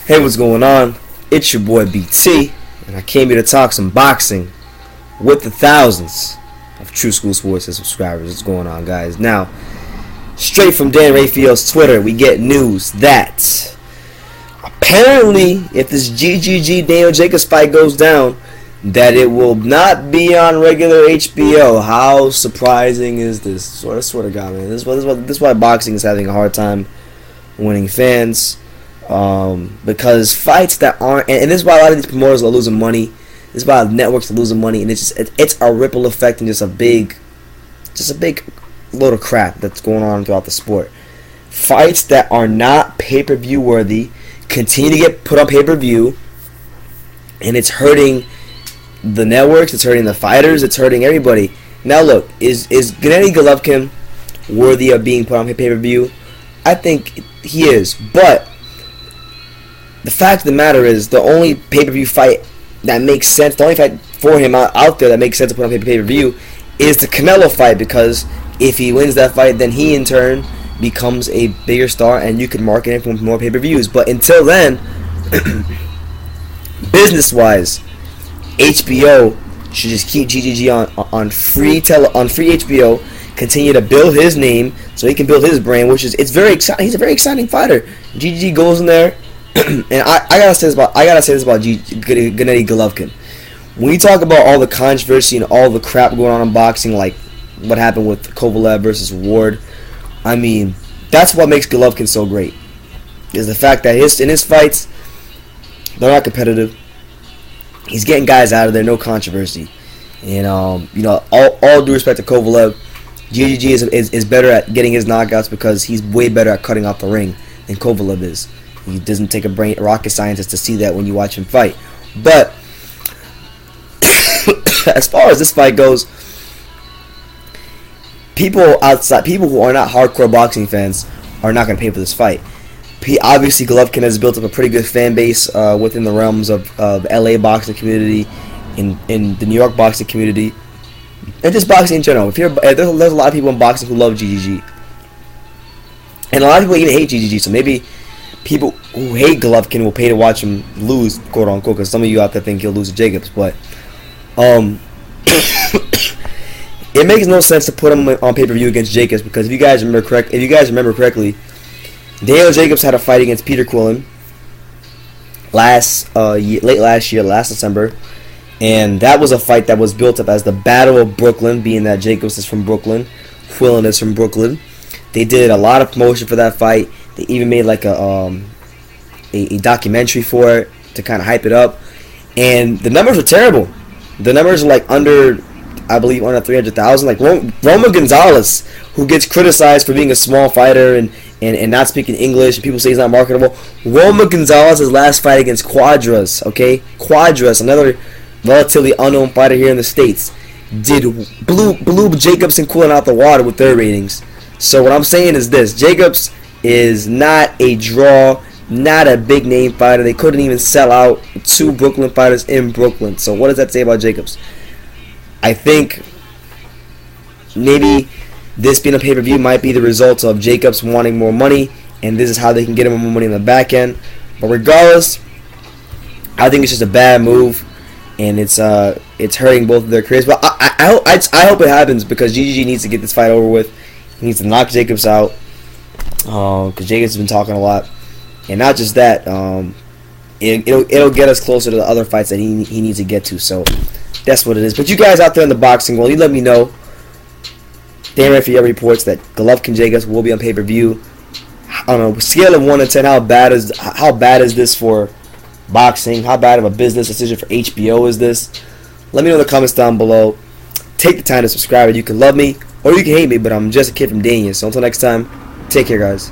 Hey, what's going on? It's your boy BT, and I came here to talk some boxing with the thousands of True School Sports subscribers. What's going on, guys? Now, straight from Dan Rayfield's Twitter, we get news that apparently, if this GGG Daniel Jacobs fight goes down, that it will not be on regular HBO. How surprising is this? I swear to God, man. This is why boxing is having a hard time winning fans. Because fights that aren't, and this is why a lot of these promoters are losing money. This is why networks are losing money, and it's a ripple effect and just a big load of crap that's going on throughout the sport. Fights that are not pay-per-view worthy continue to get put on pay-per-view, and it's hurting the networks, it's hurting the fighters, it's hurting everybody. Now look, is Gennady Golovkin worthy of being put on pay-per-view? I think he is, but the fact of the matter is, the only pay-per-view fight that makes sense, the only fight for him out there that makes sense to put on pay-per-view is the Canelo fight, because if he wins that fight, then he in turn becomes a bigger star and you can market him for more pay-per-views. But until then, business-wise, HBO should just keep GGG on free HBO, continue to build his name so he can build his brand, which is, it's very exciting. He's a very exciting fighter. GGG goes in there. And I gotta say this about Gennady Golovkin. When you talk about all the controversy and all the crap going on in boxing, like what happened with Kovalev versus Ward, I mean, that's what makes Golovkin so great. Is the fact that in his fights, they're not competitive. He's getting guys out of there, no controversy. And all due respect to Kovalev, GGG is better at getting his knockouts because he's way better at cutting off the ring than Kovalev is. He doesn't take a rocket scientist to see that when you watch him fight. But as far as this fight goes, people who are not hardcore boxing fans are not going to pay for this fight. Obviously, Golovkin has built up a pretty good fan base within the realms of LA boxing community, in the New York boxing community, and just boxing in general. There's a lot of people in boxing who love GGG, and a lot of people even hate GGG. So maybe people who hate Golovkin will pay to watch him lose, quote unquote, because some of you out there think he'll lose to Jacobs, but it makes no sense to put him on pay-per-view against Jacobs, because if you guys remember correctly, Daniel Jacobs had a fight against Peter Quillen late last year, last December, and that was a fight that was built up as the Battle of Brooklyn, being that Jacobs is from Brooklyn, Quillen is from Brooklyn. They did a lot of promotion for that fight. They even made like a documentary for it to kind of hype it up, and the numbers were terrible. The numbers are like under 300,000. Like Roma Gonzalez, who gets criticized for being a small fighter and not speaking English, and people say he's not marketable. Roma Gonzalez's last fight against Quadras, another relatively unknown fighter here in the States, blew Jacobs and Quillen out the water with their ratings. So what I'm saying is this: Jacobs is not a draw, not a big name fighter. They couldn't even sell out two Brooklyn fighters in Brooklyn. So what does that say about Jacobs? I think maybe this being a pay-per-view might be the result of Jacobs wanting more money, and this is how they can get him more money in the back end. But regardless, I think it's just a bad move, and it's hurting both of their careers. But I hope it happens, because GGG needs to get this fight over with. He needs to knock Jacobs out, because Jacobs has been talking a lot, and not just that, it'll get us closer to the other fights that he needs to get to. So that's what it is. But you guys out there in the boxing world, you let me know. Dan Rayfield reports that Golovkin Jacobs will be on pay-per-view. I don't know, scale of 1 to 10, how bad is this for boxing? How bad of a business decision for HBO is this? Let me know in the comments down below. Take the time to subscribe, and you can love me or you can hate me, but I'm just a kid from Dania. So until next time, take care, guys.